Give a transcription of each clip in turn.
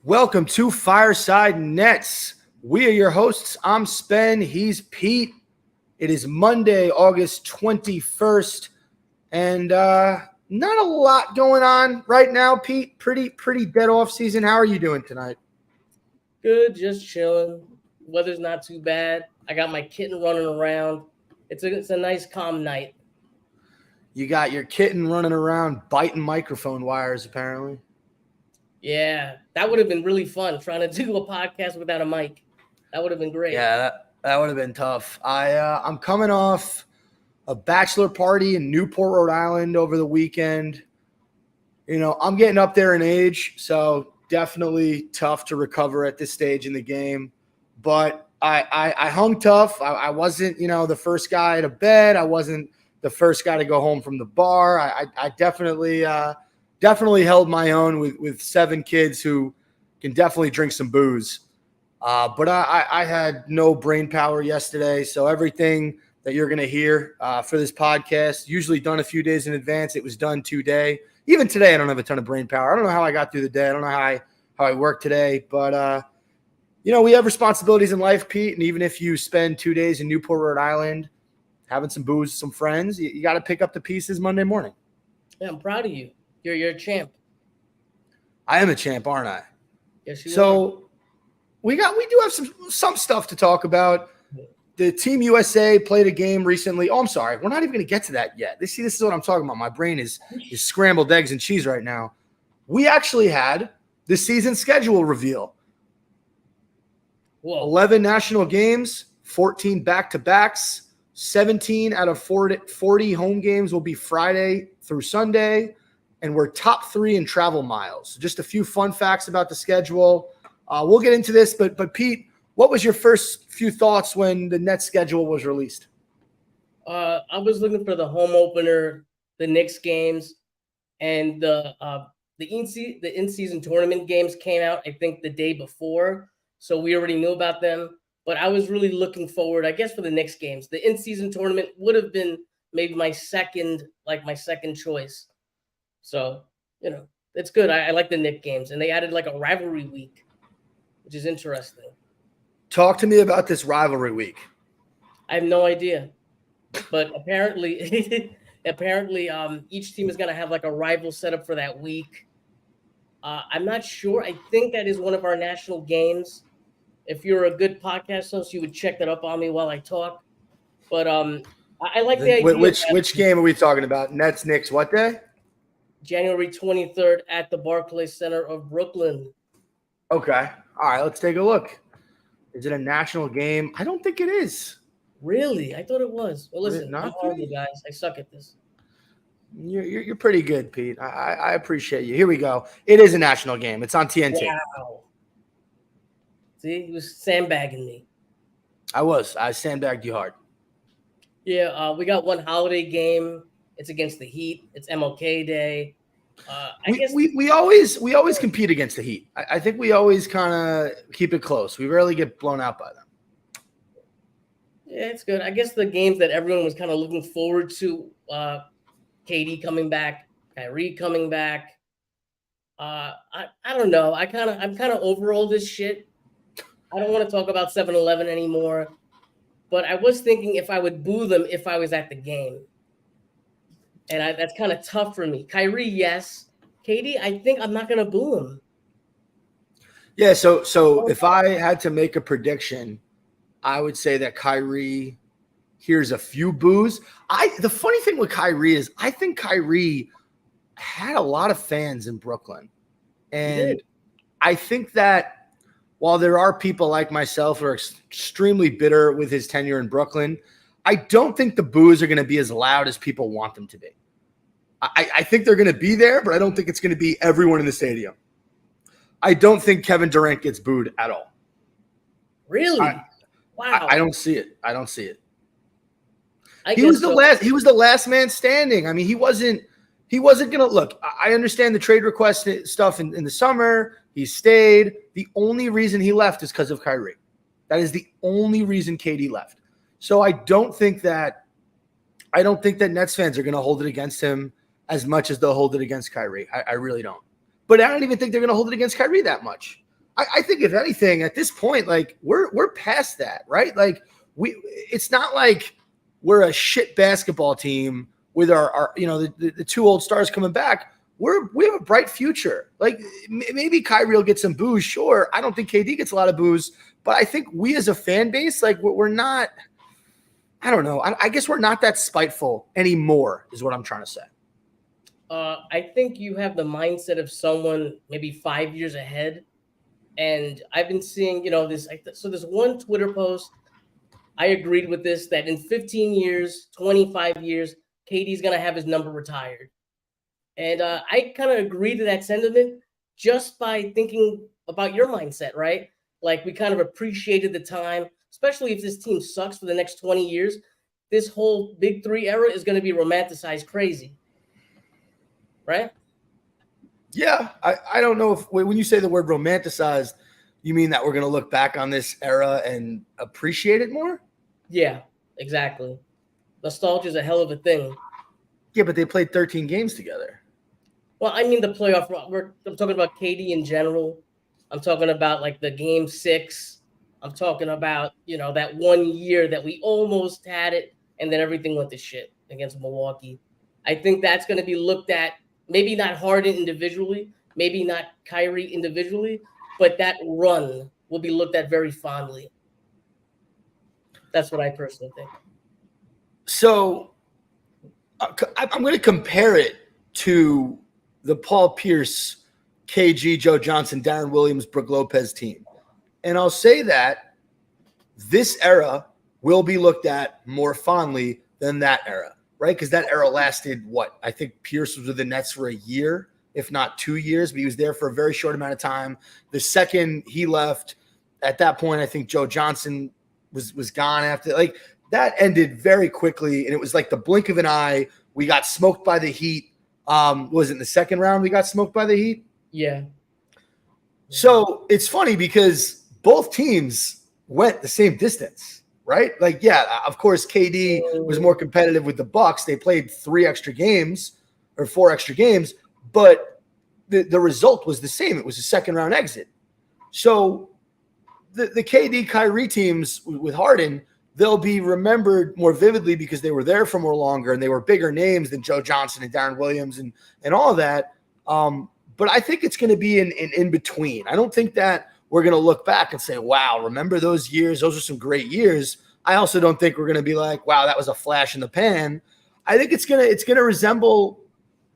Welcome to Fireside Nets. We are your hosts. I'm Spen. He's Pete. It is Monday, August 21st, and not a lot going on right now, Pete. Pretty dead off season. How are you doing tonight? Good, just chilling. Weather's not too bad. I got my kitten running around. It's a nice calm night. You got your kitten running around biting microphone wires, apparently. Yeah, that would have been really fun trying to do a podcast without a mic. That would have been great. Yeah, that would have been tough. I'm coming off a bachelor party in Newport, Rhode Island over the weekend. You know, I'm getting up there in age, so definitely tough to recover at this stage in the game. But I hung tough. I wasn't, the first guy to bed. I wasn't the first guy to go home from the bar. I definitely held my own with 7 kids who can definitely drink some booze. But I had no brain power yesterday, so everything that you're going to hear for this podcast, usually done a few days in advance, it was done today. Even today, I don't have a ton of brain power. I don't know how I got through the day. I don't know how I worked today. But, we have responsibilities in life, Pete, and even if you spend 2 days in Newport, Rhode Island, having some booze, some friends, you got to pick up the pieces Monday morning. Yeah, I'm proud of you. You're a champ. I am a champ, aren't I? Yes, you are. So we do have some stuff to talk about. The Team USA played a game recently. Oh, I'm sorry. We're not even going to get to that yet. This is what I'm talking about. My brain is scrambled eggs and cheese right now. We actually had the season schedule reveal. Whoa. 11 national games, 14 back-to-backs, 17 out of 40 home games will be Friday through Sunday, and we're top 3 in travel miles. Just a few fun facts about the schedule. We'll get into this, but Pete, what was your first few thoughts when the Nets schedule was released? I was looking for the home opener, the Knicks games, and the in-season tournament games came out, I think, the day before. So we already knew about them. But I was really looking forward, I guess, for the Knicks games. The in-season tournament would have been maybe my second choice. So, it's good. I like the Knicks games. And they added like a rivalry week, which is interesting. Talk to me about this rivalry week. I have no idea. But apparently each team is going to have like a rival set up for that week. I'm not sure. I think that is one of our national games. If you're a good podcast host, you would check that up on me while I talk. But I like the idea. Which game are we talking about? Nets, Knicks, what day? January 23rd at the Barclays Center of Brooklyn. Okay. All right, let's take a look. Is it a national game? I don't think it is. Really? I thought it was. Well, listen, I'm horrible, guys. I suck at this. You're pretty good, Pete. I appreciate you. Here we go. It is a national game. It's on TNT. Wow. See, he was sandbagging me. I sandbagged you hard. Yeah, we got one holiday game. It's against the Heat. It's MLK Day. We always compete against the Heat. I think we always kind of keep it close. We rarely get blown out by them. Yeah, it's good. I guess the games that everyone was kind of looking forward to, KD coming back, Kyrie coming back. I don't know. I'm kind of over all this shit. I don't want to talk about 7-Eleven anymore. But I was thinking if I would boo them if I was at the game. And that's kind of tough for me. Kyrie, yes. KD, I think I'm not going to boo him. Yeah, so if I had to make a prediction, I would say that Kyrie hears a few boos. The funny thing with Kyrie is I think Kyrie had a lot of fans in Brooklyn. And I think that while there are people like myself who are extremely bitter with his tenure in Brooklyn, I don't think the boos are going to be as loud as people want them to be. I think they're going to be there, but I don't think it's going to be everyone in the stadium. I don't think Kevin Durant gets booed at all. Really? Wow. I don't see it. He was the last man standing. I mean, he wasn't going to look. I understand the trade request stuff in the summer. He stayed. The only reason he left is because of Kyrie. That is the only reason KD left. So I don't think that Nets fans are going to hold it against him as much as they'll hold it against Kyrie. I really don't. But I don't even think they're going to hold it against Kyrie that much. I think if anything, at this point, like we're past that, right? Like it's not like we're a shit basketball team with our the two old stars coming back. We have a bright future. Like maybe Kyrie will get some booze, sure. I don't think KD gets a lot of booze, but I think we as a fan base, like we're not. I don't know. I guess we're not that spiteful anymore, is what I'm trying to say. I think you have the mindset of someone maybe 5 years ahead. And I've been seeing, this. So there's one Twitter post. I agreed with this, that in 15 years, 25 years, KD's going to have his number retired. And I kind of agree to that sentiment just by thinking about your mindset, right? Like we kind of appreciated the time, especially if this team sucks for the next 20 years. This whole Big Three era is going to be romanticized crazy, right? Yeah, I don't know if when you say the word romanticized, you mean that we're going to look back on this era and appreciate it more? Yeah, exactly. Nostalgia is a hell of a thing. Yeah, but they played 13 games together. Well, I mean the playoff. I'm talking about KD in general. I'm talking about like the game 6. I'm talking about that 1 year that we almost had it, and then everything went to shit against Milwaukee. I think that's going to be looked at. Maybe not Harden individually, maybe not Kyrie individually, but that run will be looked at very fondly. That's what I personally think. So I'm going to compare it to the Paul Pierce, KG, Joe Johnson, Darren Williams, Brook Lopez team. And I'll say that this era will be looked at more fondly than that era, right? Because that era lasted, I think Pierce was with the Nets for a year, if not 2 years, but he was there for a very short amount of time. The second he left, at that point, I think Joe Johnson was gone after. Like, that ended very quickly, and it was like the blink of an eye. We got smoked by the Heat. Was it in the second round we got smoked by the Heat? Yeah. So it's funny because both teams went the same distance, right? Like, yeah, of course, KD was more competitive with the Bucks. They played 4 extra games, but the result was the same. It was a second round exit. So the KD Kyrie teams with Harden, they'll be remembered more vividly because they were there for more longer and they were bigger names than Joe Johnson and Darren Williams and all of that. But I think it's going to be in between. I don't think that we're going to look back and say, wow, remember those years? Those are some great years. I also don't think we're going to be like, wow, that was a flash in the pan. I think it's going to resemble,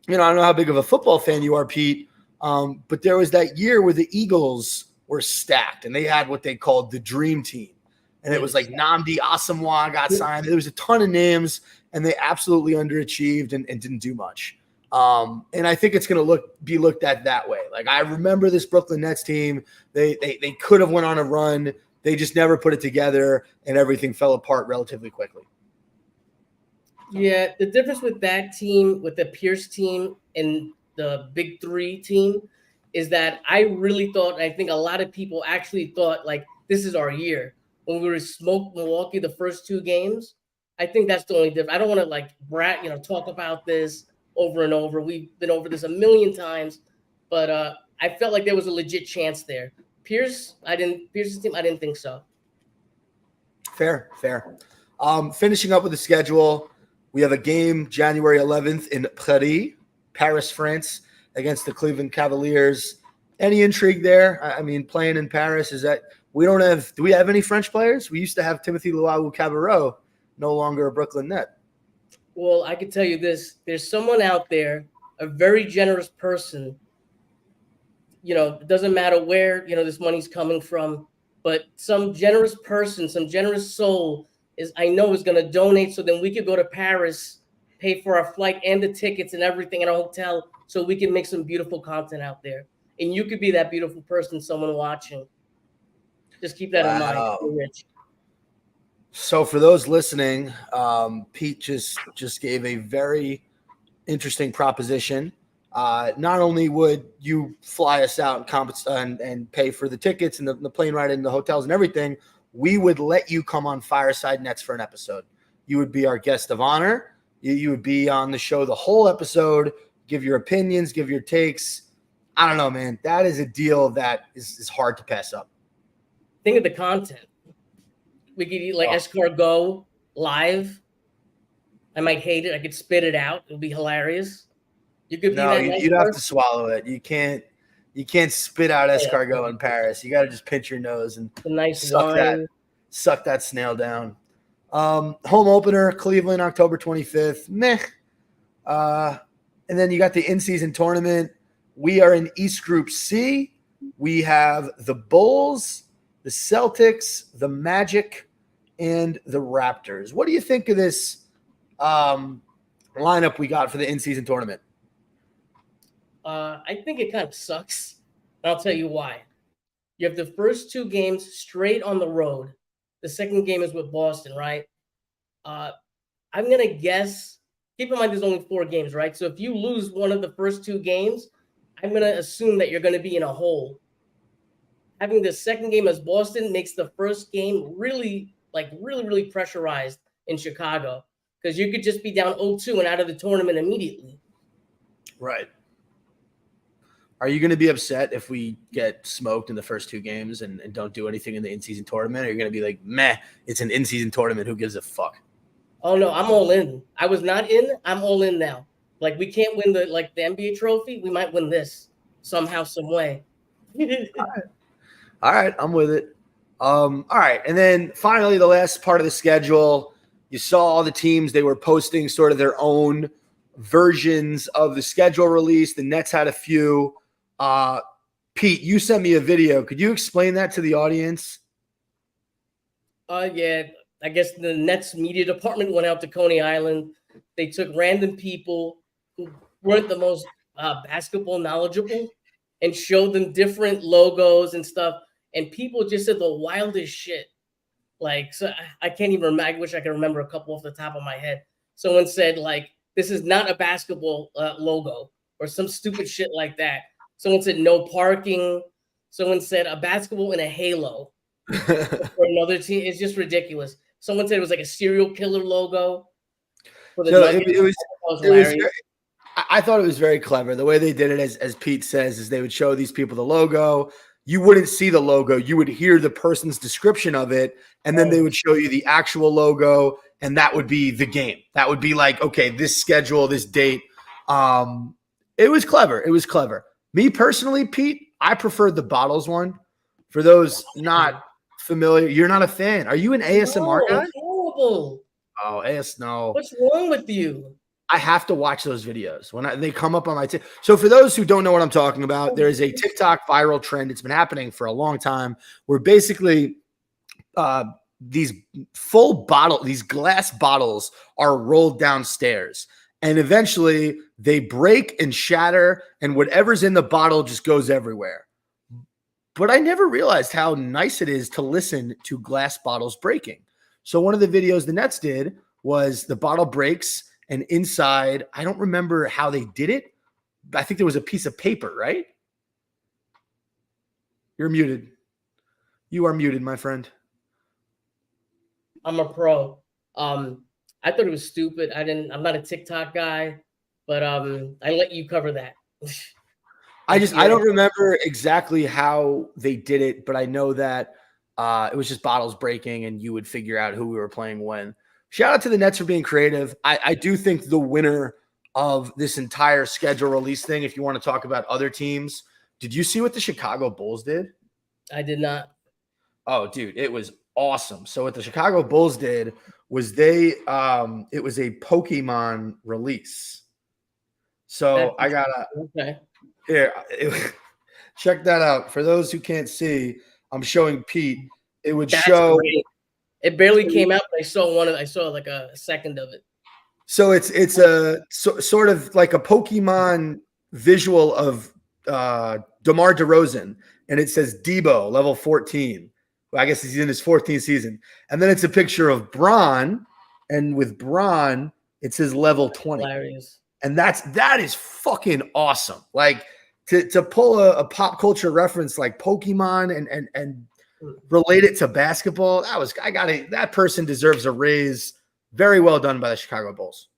I don't know how big of a football fan you are, Pete, but there was that year where the Eagles were stacked and they had what they called the dream team. And it was like Nnamdi Asomugha got signed. There was a ton of names, and they absolutely underachieved and didn't do much. And I think it's going to be looked at that way. Like, I remember this Brooklyn Nets team. They could have went on a run. They just never put it together, and everything fell apart relatively quickly. Yeah, the difference with that team, with the Pierce team and the Big Three team, is that I really thought, I think a lot of people actually thought, like, this is our year. When we were smoked Milwaukee the first 2 games, I think that's the only difference. I don't want to talk about this over and over. We've been over this a million times, but I felt like there was a legit chance there. Pierce's team, I didn't think so. Fair. Finishing up with the schedule, we have a game January 11th in Paris, France, against the Cleveland Cavaliers. Any intrigue there? I mean, playing in Paris, do we have any French players? We used to have Timothy Luwawu-Cabarrot, no longer a Brooklyn Net. Well, I can tell you this. There's someone out there, a very generous person. It doesn't matter where, this money's coming from, but some generous person, some generous soul is going to donate so then we could go to Paris, pay for our flight and the tickets and everything in a hotel so we can make some beautiful content out there. And you could be that beautiful person, someone watching. Just keep that in mind. You're rich. So for those listening, Pete just gave a very interesting proposition. Not only would you fly us out and pay for the tickets and the plane ride and the hotels and everything, we would let you come on Fireside Nets for an episode. You would be our guest of honor. You would be on the show the whole episode, give your opinions, give your takes. I don't know, man. That is a deal that is hard to pass up. Think of the content. We could eat like escargot live. I might hate it. I could spit it out. It'll be hilarious. You could be No, that nice you'd have to person. swallow it. You can't spit out escargot in Paris. You got to just pinch your nose and A nice suck wine. that snail down. Home opener, Cleveland, October 25th. Meh. And then you got the in-season tournament. We are in East Group C. We have the Bulls, the Celtics, the Magic, and the Raptors. What do you think of this lineup we got for the in-season tournament? I think it kind of sucks. I'll tell you why. You have the first 2 games straight on the road. The second game is with Boston, right? I'm going to guess, keep in mind there's only 4 games, right? So if you lose one of the first 2 games, I'm going to assume that you're going to be in a hole. Having the second game as Boston makes the first game really pressurized in Chicago, because you could just be down 0-2 and out of the tournament immediately. Right. Are you going to be upset if we get smoked in the first 2 games and don't do anything in the in-season tournament? Or are you going to be like, meh, it's an in-season tournament. Who gives a fuck? Oh, no, I'm all in. I was not in. I'm all in now. Like, we can't win the NBA trophy. We might win this somehow, some way. All right, I'm with it. All right, and then finally, the last part of the schedule, you saw all the teams. They were posting sort of their own versions of the schedule release. The Nets had a few. Pete, you sent me a video. Could you explain that to the audience? Yeah, I guess the Nets media department went out to Coney Island. They took random people who weren't the most basketball knowledgeable and showed them different logos and stuff. And people just said the wildest shit. Like, so I can't even remember. I wish I could remember a couple off the top of my head. Someone said, like, this is not a basketball logo, or some stupid shit like that. Someone said no parking. Someone said a basketball in a halo for another team. It's just ridiculous. Someone said it was like a serial killer logo for the Nuggets. I thought it was very clever. The way they did it, as Pete says, is they would show these people the logo. You wouldn't see the logo. You would hear the person's description of it, and then they would show you the actual logo, and that would be the game. That would be like, okay, this schedule, this date. It was clever. It was clever. Me personally, Pete, I preferred the Bottles one. For those not familiar, you're not a fan. Are you an ASMR guy? It's horrible. Oh, no. What's wrong with you? I have to watch those videos when they come up on my So for those who don't know what I'm talking about, there is a TikTok viral trend. It's been happening for a long time where basically these these glass bottles are rolled downstairs, and eventually they break and shatter, and whatever's in the bottle just goes everywhere. But I never realized how nice it is to listen to glass bottles breaking. So one of the videos the Nets did was the bottle breaks, and inside, I don't remember how they did it, but I think there was a piece of paper, right? You're muted. You are muted, my friend. I'm a pro. I thought it was stupid. I'm not a TikTok guy, but I let you cover that. I don't remember exactly how they did it, but I know that it was just bottles breaking and you would figure out who we were playing when. Shout out to the Nets for being creative. I do think the winner of this entire schedule release thing, if you want to talk about other teams, did you see what the Chicago Bulls did? I did not. Oh, dude, it was awesome. So what the Chicago Bulls did was it was a Pokemon release. So I gotta here check that out. For those who can't see, I'm showing Pete. It would show. Great. It barely came out, but I saw like a second of it. So it's a sort of like a Pokemon visual of DeMar DeRozan, and it says Debo, level 14. Well, I guess he's in his 14th season. And then it's a picture of Bron, and with Bron, it says level 20. Hilarious. And that is fucking awesome. Like to pull a pop culture reference like Pokemon and relate it to basketball. That person deserves a raise. Very well done by the Chicago Bulls.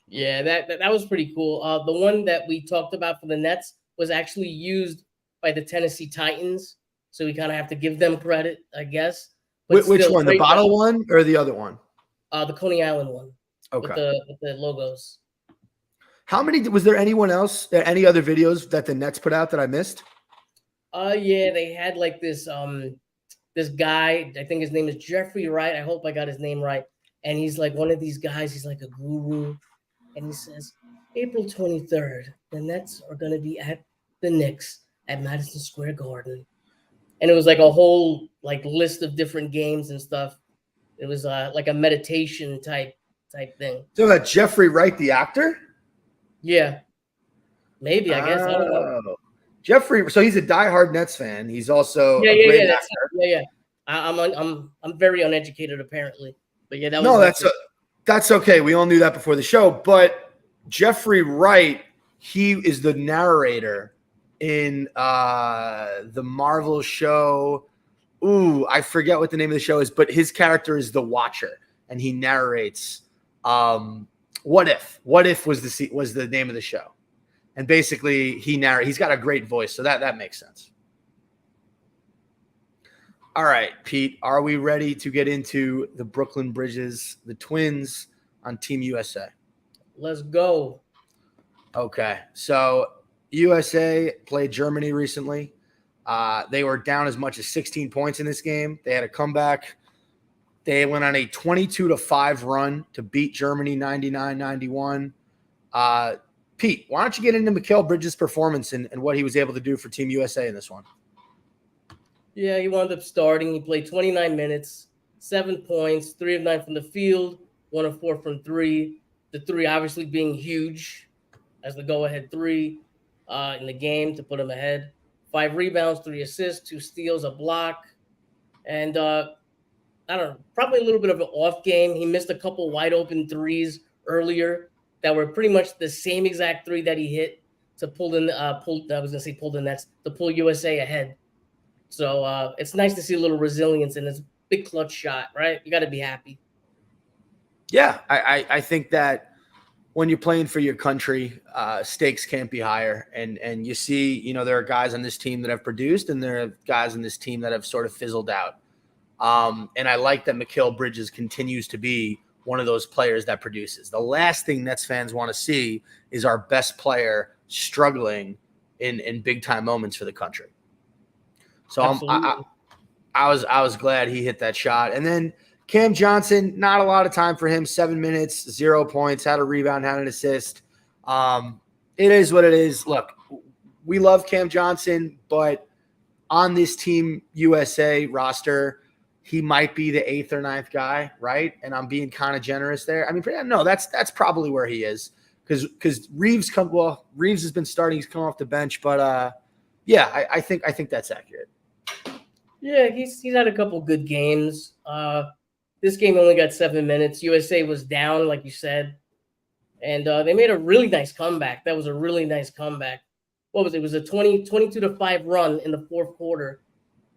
Yeah, that was pretty cool. The one that we talked about for the Nets, was actually used by the Tennessee Titans, so we kind of have to give them credit, I guess. But which one, the bottle one or the other one? The Coney Island one. Okay. With the logos. How many was there? Anyone else? Any other videos that the Nets put out that I missed? Yeah, they had like this this guy. I think his name is Jeffrey Wright. I hope I got his name right. And he's like one of these guys. He's like a guru, and he says April 23rd, the Nets are going to be at the Knicks at Madison Square Garden, and it was like a whole like list of different games and stuff. It was like a meditation type thing. So that Jeffrey Wright, the actor? Yeah, maybe I guess I don't know. Jeffrey, so he's a diehard Nets fan. He's also a great actor. Yeah. I'm very uneducated apparently, but yeah, that was that's okay. We all knew that before the show. But Jeffrey Wright, he is the narrator in the Marvel show. Ooh, I forget what the name of the show is, but his character is the Watcher, and he narrates. What If? What If was the name of the show, and basically he's got a great voice, so that makes sense. All right, Pete, are we ready to get into the Brooklyn Bridges, the Twins on Team USA? Let's go. Okay, so USA played Germany recently. They were down as much as 16 points in this game. They had a comeback. They went on a 22-5 run to beat Germany 99-91. Pete, why don't you get into Mikal Bridges' performance and what he was able to do for Team USA in this one? Yeah, he wound up starting. He played 29 minutes, 7 points, 3 of 9 from the field, 1 of 4 from 3. The 3 obviously being huge as the go-ahead 3 in the game to put him ahead. 5 rebounds, 3 assists, 2 steals, a block. And I don't know, probably a little bit of an off game. He missed a couple wide open threes earlier that were pretty much the same exact 3 that he hit to pull the Nets, to pull USA ahead. So it's nice to see a little resilience in this big clutch shot, right? You got to be happy. Yeah, I think that when you're playing for your country, stakes can't be higher. And you see, there are guys on this team that have produced, and there are guys on this team that have sort of fizzled out. And I like that Mikal Bridges continues to be one of those players that produces. The last thing Nets fans want to see is our best player struggling in big time moments for the country. So I was glad he hit that shot. And then Cam Johnson, not a lot of time for him. 7 minutes, 0 points, had a rebound, had an assist. It is what it is. Look, we love Cam Johnson, but on this Team USA roster, he might be the 8th or 9th guy, right? And I'm being kind of generous there. I mean, no, that's probably where he is because Reeves has been starting. He's come off the bench, but yeah, I think that's accurate. Yeah, he's had a couple good games. This game only got 7 minutes. USA was down, like you said, and they made a really nice comeback. That was a really nice comeback. What was it? It was a 22-5 run in the fourth quarter.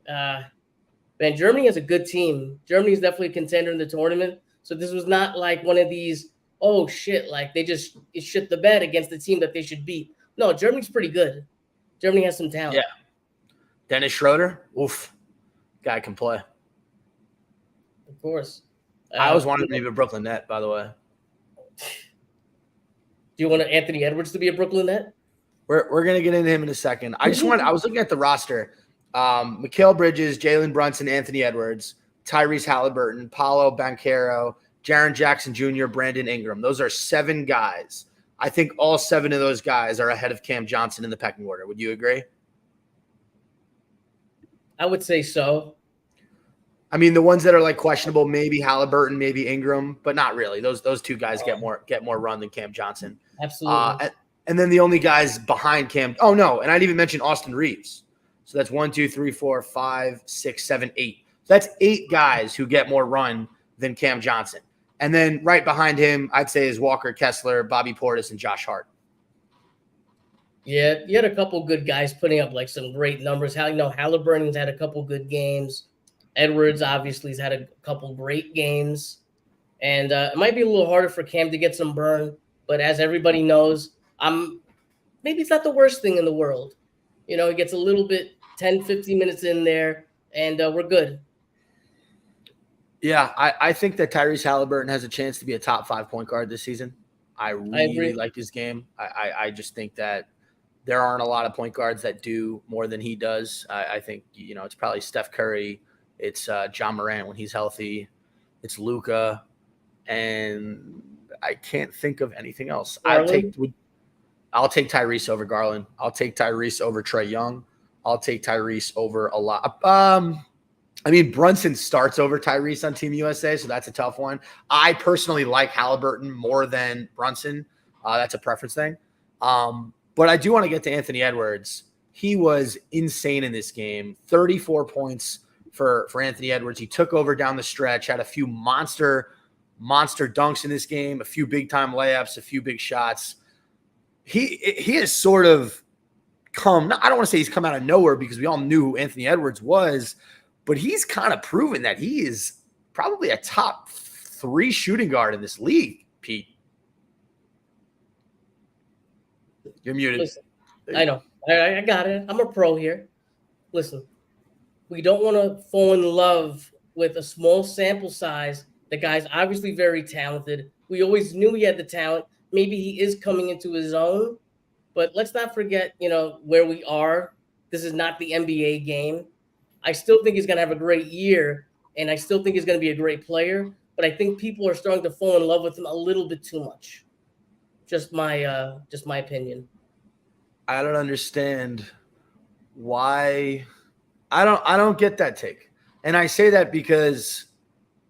Man, Germany has a good team. Germany is definitely a contender in the tournament. So this was not like one of these, oh shit, like they just shit the bed against the team that they should beat. No, Germany's pretty good. Germany has some talent. Yeah. Dennis Schroeder, oof, guy can play. Of course. I always wanted him to be a Brooklyn Net, by the way. Do you want Anthony Edwards to be a Brooklyn Net? We're gonna get into him in a second. I was looking at the roster. Mikal Bridges, Jalen Brunson, Anthony Edwards, Tyrese Halliburton, Paolo Banchero, Jaren Jackson Jr., Brandon Ingram. Those are 7 guys. I think all 7 of those guys are ahead of Cam Johnson in the pecking order. Would you agree? I would say so. I mean, the ones that are like questionable, maybe Halliburton, maybe Ingram, but not really. Those 2 guys get more run than Cam Johnson. Absolutely. And then the only guys behind Cam. Oh no, and I didn't even mention Austin Reeves. So that's 1, 2, 3, 4, 5, 6, 7, 8. So that's 8 guys who get more run than Cam Johnson. And then right behind him, I'd say is Walker Kessler, Bobby Portis, and Josh Hart. Yeah, you had a couple good guys putting up like some great numbers. Halliburton's had a couple good games. Edwards obviously has had a couple great games. And it might be a little harder for Cam to get some burn. But as everybody knows, I'm maybe it's not the worst thing in the world. He gets a little bit 10, 15 minutes in there, and we're good. Yeah, I think that Tyrese Halliburton has a chance to be a top 5 point guard this season. I I really agree. like his game. I just think that there aren't a lot of point guards that do more than he does. I think, it's probably Steph Curry. It's John Morant when he's healthy. It's Luka. And I can't think of anything else. Garland. I'll take Tyrese over Garland. I'll take Tyrese over Trae Young. I'll take Tyrese over a lot. Brunson starts over Tyrese on Team USA, so that's a tough one. I personally like Halliburton more than Brunson. That's a preference thing. But I do want to get to Anthony Edwards. He was insane in this game. 34 points for Anthony Edwards. He took over down the stretch, had a few monster dunks in this game, a few big-time layups, a few big shots. He has sort of come – I don't want to say he's come out of nowhere because we all knew who Anthony Edwards was, but he's kind of proven that he is probably a top 3 shooting guard in this league, Pete. You're muted. Listen, I know. I got it. I'm a pro here. Listen, we don't want to fall in love with a small sample size. The guy's obviously very talented. We always knew he had the talent. Maybe he is coming into his own, but let's not forget, where we are. This is not the NBA game. I still think he's going to have a great year, and I still think he's going to be a great player, but I think people are starting to fall in love with him a little bit too much. Just my opinion. I don't understand why. I don't get that take. And I say that because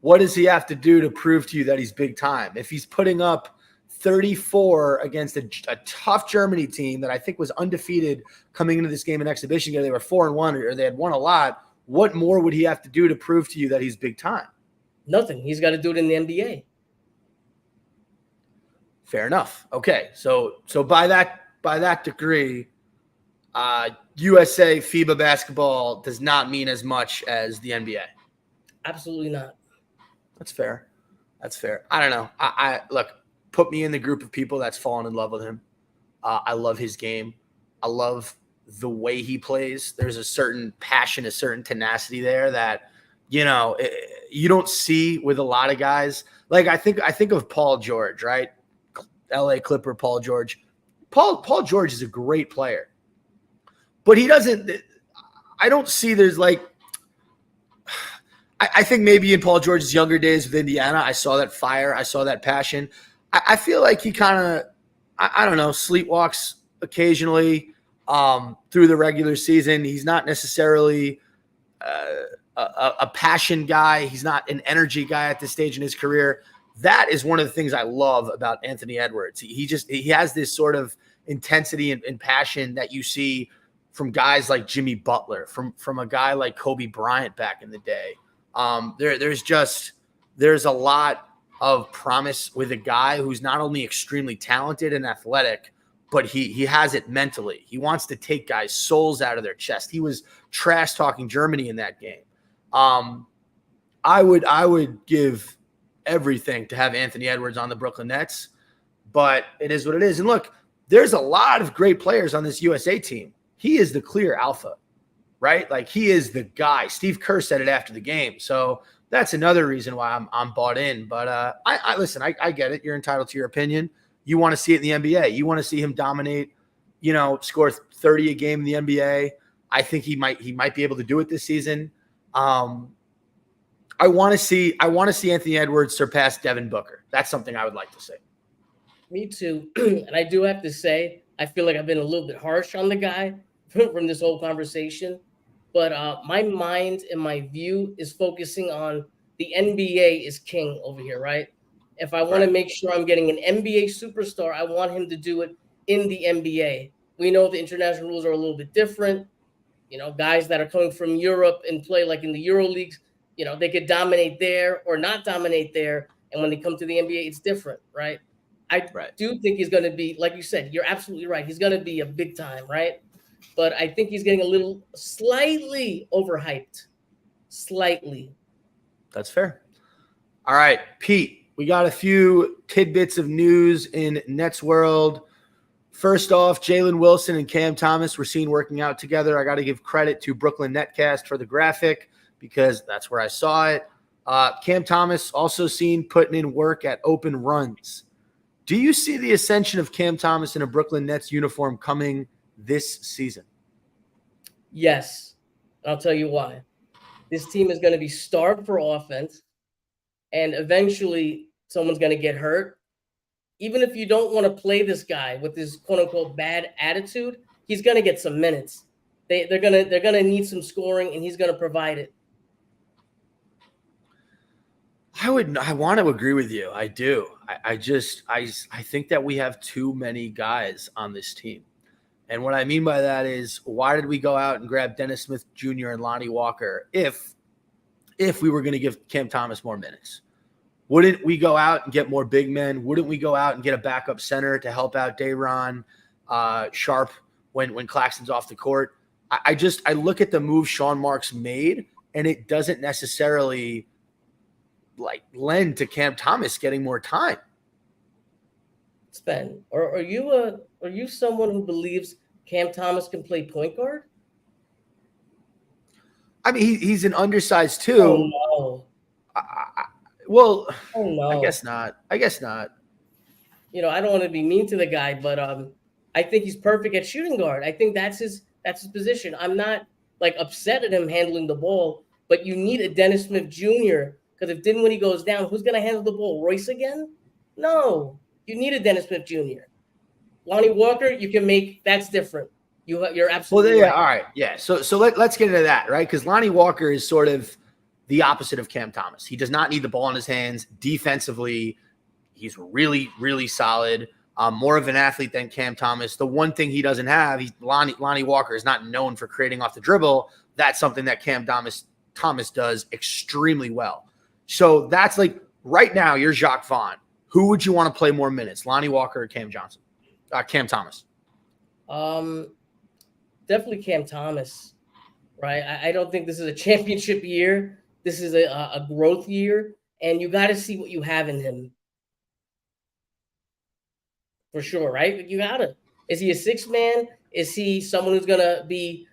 what does he have to do to prove to you that he's big time? If he's putting up 34 against a tough Germany team that I think was undefeated coming into this game in exhibition, they were 4-1 or they had won a lot, what more would he have to do to prove to you that he's big time? Nothing. He's got to do it in the NBA. Fair enough. Okay, so by that degree, USA FIBA basketball does not mean as much as the NBA. Absolutely not. That's fair. I don't know. I look, put me in the group of people that's fallen in love with him. I love his game. I love the way he plays. There's a certain passion, a certain tenacity there that, you don't see with a lot of guys. Like I think of Paul George, right? LA Clipper Paul George. Paul George is a great player. But he doesn't – I don't see there's like – I think maybe in Paul George's younger days with Indiana, I saw that fire. I saw that passion. I feel like he kind of – I don't know, sleepwalks occasionally through the regular season. He's not necessarily a passion guy. He's not an energy guy at this stage in his career. That is one of the things I love about Anthony Edwards. He has this sort of intensity and passion that you see from guys like Jimmy Butler, from a guy like Kobe Bryant back in the day. There's a lot of promise with a guy who's not only extremely talented and athletic, but he has it mentally. He wants to take guys' souls out of their chest. He was trash talking Germany in that game. I would give everything to have Anthony Edwards on the Brooklyn Nets, but it is what it is. And look, there's a lot of great players on this USA team. He is the clear alpha, right? Like he is the guy. Steve Kerr said it after the game. So that's another reason why I'm bought in. But I listen, I get it. You're entitled to your opinion. You want to see it in the NBA. You want to see him dominate, score 30 a game in the NBA. I think he might be able to do it this season. I want to see Anthony Edwards surpass Devin Booker. That's something I would like to see. Me too. And I do have to say, I feel like I've been a little bit harsh on the guy from this whole conversation. But my mind and my view is focusing on the NBA is king over here, right? If I want to make sure I'm getting an NBA superstar, I want him to do it in the NBA. We know the international rules are a little bit different. Guys that are coming from Europe and play like in the Euro leagues, they could dominate there or not dominate there. And when they come to the NBA, it's different, right? I do think he's going to be, like you said, you're absolutely right. He's going to be a big time, right? But I think he's getting a little slightly overhyped. Slightly. That's fair. All right, Pete, we got a few tidbits of news in Nets world. First off, Jalen Wilson and Cam Thomas were seen working out together. I got to give credit to Brooklyn Netcast for the graphic because that's where I saw it. Cam Thomas also seen putting in work at open runs. Do you see the ascension of Cam Thomas in a Brooklyn Nets uniform coming this season? Yes. I'll tell you why. This team is going to be starved for offense, and eventually someone's going to get hurt. Even if you don't want to play this guy with his quote unquote bad attitude, he's going to get some minutes. They're gonna need some scoring, and he's going to provide it. I want to agree with you. I do. I think that we have too many guys on this team. And what I mean by that is, why did we go out and grab Dennis Smith Jr. and Lonnie Walker if we were going to give Cam Thomas more minutes? Wouldn't we go out and get more big men? Wouldn't we go out and get a backup center to help out Day'Ron Sharp when Claxton's off the court? I look at the move Sean Marks made, and it doesn't necessarily lend to Cam Thomas getting more time. Spen, are you someone who believes Cam Thomas can play point guard? I mean, he's an undersized too. Oh, no. No. I guess not. I don't want to be mean to the guy, but I think he's perfect at shooting guard. I think that's his position. I'm not upset at him handling the ball, but you need a Dennis Smith Jr. because if Dinwiddie goes down, who's going to handle the ball? Royce again? No. You need a Dennis Smith Jr. Lonnie Walker, you can make – that's different. You're absolutely right. All right. Yeah. So let's get into that, right? Because Lonnie Walker is sort of the opposite of Cam Thomas. He does not need the ball in his hands. Defensively, he's really, really solid. More of an athlete than Cam Thomas. The one thing he doesn't have, Lonnie Walker is not known for creating off the dribble. That's something that Cam Thomas does extremely well. So that's right now, you're Jacques Vaughn. Who would you want to play more minutes, Lonnie Walker or Cam Thomas? Definitely Cam Thomas, right? I don't think this is a championship year. This is a growth year, and you got to see what you have in him. For sure, right? You got to. Is he a sixth man? Is he someone who's going to be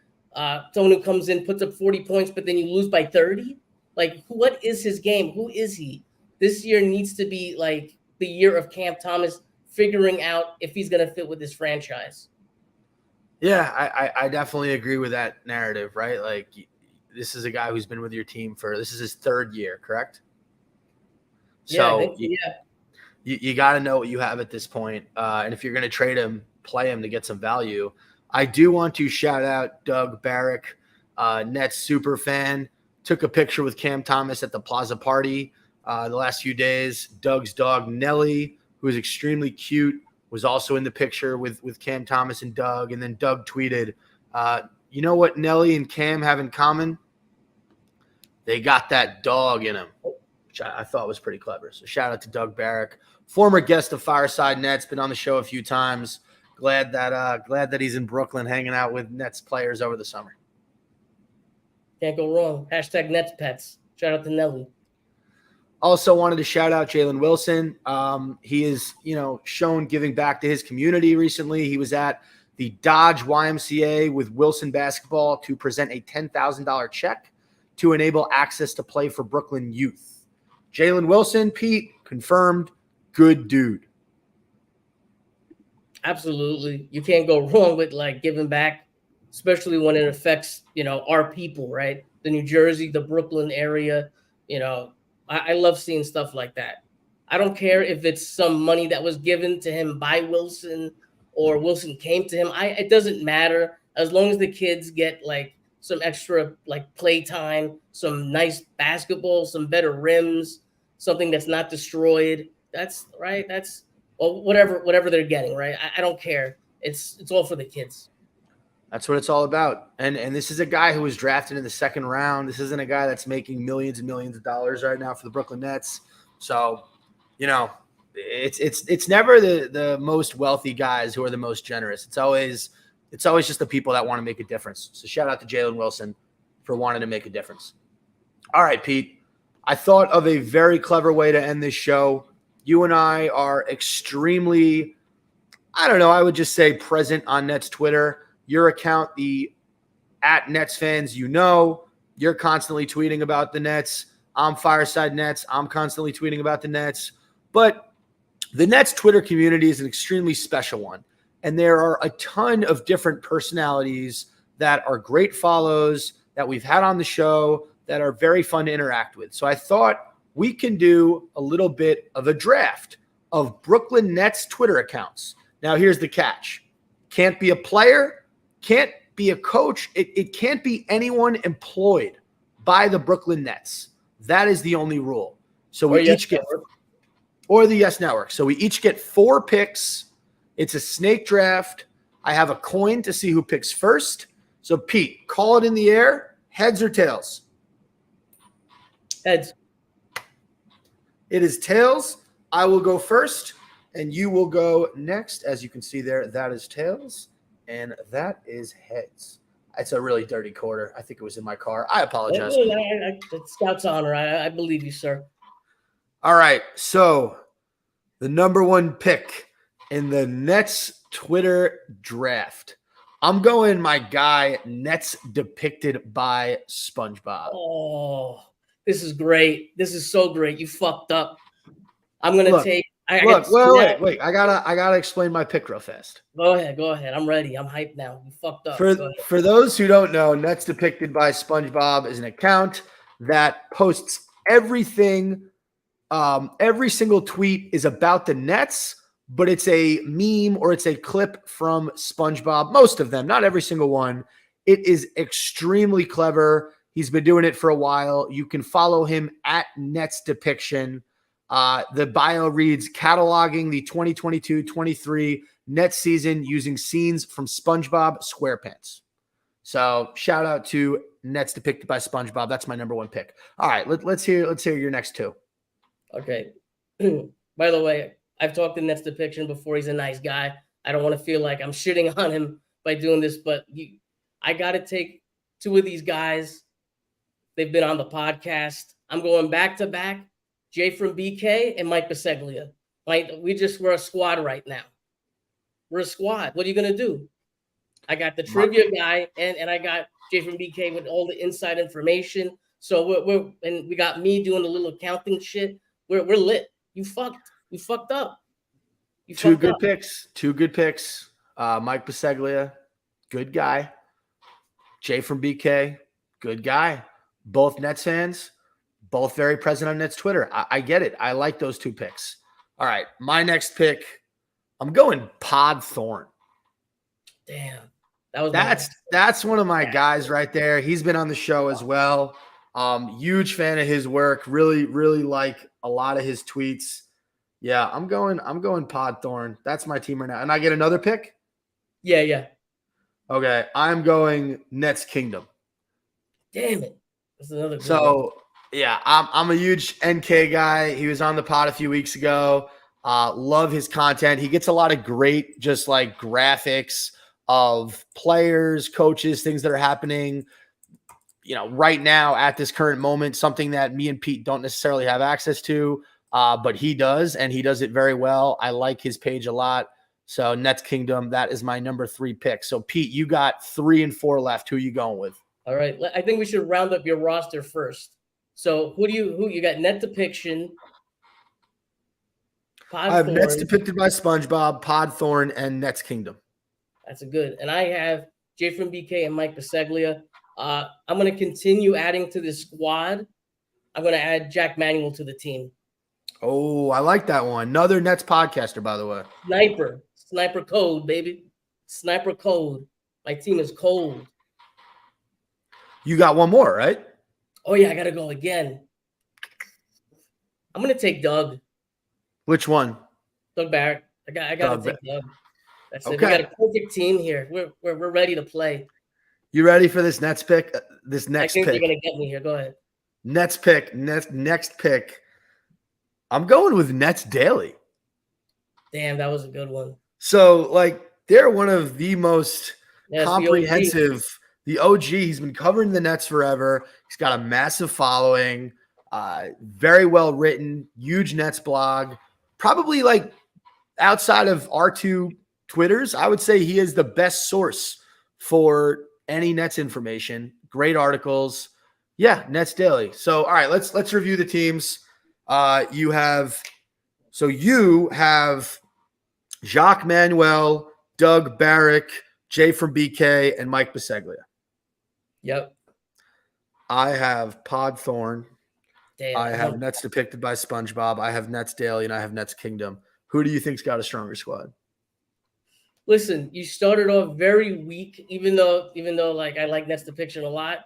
someone who comes in, puts up 40 points, but then you lose by 30? What is his game? Who is he? This year needs to be the year of Cam Thomas figuring out if he's going to fit with this franchise. Yeah, I definitely agree with that narrative, right? This is a guy who's been with your team this is his third year, correct? So you got to know what you have at this point. And if you're going to trade him, play him to get some value. I do want to shout out Doug Barrick, Nets super fan. Took a picture with Cam Thomas at the Plaza Party the last few days. Doug's dog, Nelly, who is extremely cute, was also in the picture with Cam Thomas and Doug. And then Doug tweeted, you know what Nelly and Cam have in common? They got that dog in them, which I thought was pretty clever. So shout out to Doug Barrick, former guest of Fireside Nets, been on the show a few times. Glad that he's in Brooklyn hanging out with Nets players over the summer. Can't go wrong. Hashtag Nets Pets. Shout out to Nelly. Also wanted to shout out Jalen Wilson. He is, shown giving back to his community recently. He was at the Dodge YMCA with Wilson basketball to present a $10,000 check to enable access to play for Brooklyn youth. Jalen Wilson, Pete, confirmed, good dude. Absolutely. You can't go wrong with giving back, especially when it affects, our people, right? The New Jersey, the Brooklyn area, I love seeing stuff like that. I don't care if it's some money that was given to him by Wilson or Wilson came to him. It doesn't matter as long as the kids get some extra play time, some nice basketball, some better rims, something that's not destroyed. That's right. That's whatever they're getting, right? I don't care. It's all for the kids. That's what it's all about. And this is a guy who was drafted in the second round. This isn't a guy that's making millions and millions of dollars right now for the Brooklyn Nets. So, it's never the most wealthy guys who are the most generous. It's always just the people that want to make a difference. So shout out to Jalen Wilson for wanting to make a difference. All right, Pete. I thought of a very clever way to end this show. You and I are extremely I don't know. I would just say present on Nets Twitter. Your account, the at Nets fans, you're constantly tweeting about the Nets. I'm Fireside Nets. I'm constantly tweeting about the Nets. But the Nets Twitter community is an extremely special one. And there are a ton of different personalities that are great follows that we've had on the show that are very fun to interact with. So I thought we can do a little bit of a draft of Brooklyn Nets Twitter accounts. Now, here's the catch. Can't be a player, can't be a coach. It can't be anyone employed by the Brooklyn Nets. That is the only rule. So we each get, or the Yes Network. So we each get 4 picks. It's a snake draft. I have a coin to see who picks first. So Pete, call it in the air. Heads or tails? Heads. It is tails. I will go first, and you will go next. As you can see there, that is tails, and that is heads. It's a really dirty quarter. I think it was in my car. I apologize. It's Scout's honor. I believe you, sir. All right. So the number 1 pick in the Nets Twitter draft. I'm going my guy, Nets depicted by SpongeBob. Oh, this is great. This is so great. You fucked up. I'm gonna take. Wait. I gotta explain my pick real fast. Go ahead. I'm ready. I'm hyped now. You fucked up. For those who don't know, Nets depicted by SpongeBob is an account that posts everything. Every single tweet is about the Nets, but it's a meme or it's a clip from SpongeBob. Most of them, not every single one. It is extremely clever. He's been doing it for a while. You can follow him at Nets Depiction. The bio reads, cataloging the 2022-23 Nets season using scenes from SpongeBob SquarePants. So shout out to Nets depicted by SpongeBob. That's my number 1 pick. All right, let's hear your next 2. Okay. By the way, I've talked to Nets Depiction before. He's a nice guy. I don't want to feel like I'm shitting on him by doing this, but I got to take 2 of these guys. They've been on the podcast. I'm going back to back. Jay from BK and Mike Biseglia. We're a squad right now. We're a squad. What are you going to do? I got the trivia guy and I got Jay from BK with all the inside information. So we got me doing a little accounting shit. We're lit. You fucked up. Two good picks. Mike Biseglia, good guy. Jay from BK, good guy. Both Nets fans, both very present on Nets Twitter. I get it. I like those 2 picks. All right, my next pick, I'm going Pod Thorne. Damn. That's one of my guys right there. He's been on the show as well. Huge fan of his work. Really, really like a lot of his tweets. Yeah, I'm going Pod Thorne. That's my team right now. And I get another pick? Yeah. Okay, I'm going Nets Kingdom. Damn it. That's another good one. Yeah, I'm a huge NK guy. He was on the pod a few weeks ago. Love his content. He gets a lot of great just like graphics of players, coaches, things that are happening, right now at this current moment, something that me and Pete don't necessarily have access to, but he does, and he does it very well. I like his page a lot. So Nets Kingdom, that is my number 3 pick. So Pete, you got 3 and 4 left. Who are you going with? All right. I think we should round up your roster first. So who you got? Net Depiction. I have Nets depicted by SpongeBob, Pod Thorne, and Nets Kingdom. That's a good. And I have Jay from BK and Mike Biseglia. I'm going to continue adding to this squad. I'm going to add Jack Manuel to the team. Oh, I like that one. Another Nets podcaster, by the way. Sniper code, baby. Sniper code. My team is cold. You got one more, right? Oh, yeah, I got to go again. I'm going to take Doug. Which one? Doug Barrett. I got to take Doug. That's it. We got a perfect team here. We're ready to play. You ready for this Nets pick? This next pick. I think you're going to get me here. Go ahead. Nets pick. Next pick. I'm going with Nets Daily. Damn, that was a good one. So, they're one of the most comprehensive. The OG. He's been covering the Nets forever. He's got a massive following. Very well written. Huge Nets blog. Probably outside of our 2 Twitters, I would say he is the best source for any Nets information. Great articles. Yeah, Nets Daily. So, all right, let's review the teams. You have Jacques Manuel, Doug Barrick, Jay from BK, and Mike Biseglia. Yep. I have Pod Thorn. Damn, I have Nets Depicted by SpongeBob. I have Nets Daily, and I have Nets Kingdom. Who do you think's got a stronger squad? Listen, you started off very weak, even though like I like Nets Depiction a lot.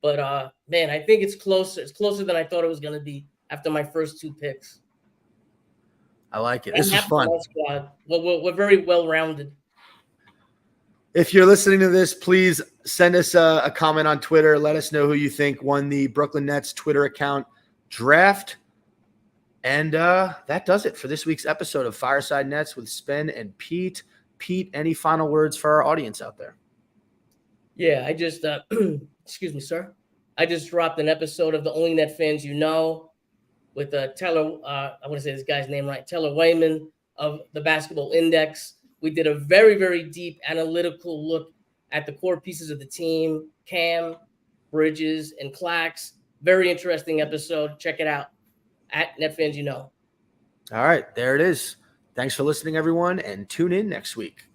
But man, I think it's closer. It's closer than I thought it was gonna be after my first two picks. I like it. This is fun. Squad. We're very well rounded. If you're listening to this, please send us a comment on Twitter. Let us know who you think won the Brooklyn Nets Twitter account draft. And that does it for this week's episode of Fireside Nets with Spen and Pete. Pete, any final words for our audience out there? Yeah, I just excuse me, sir. I just dropped an episode of The Only Net Fans You Know with Taylor. I want to say this guy's name right, Taylor Wayman of the Basketball Index. We did a very, very deep analytical look at the core pieces of the team: Cam, Bridges, and Clax. Very interesting episode. Check it out at Net Fans You Know. All right, there it is. Thanks for listening, everyone, and tune in next week.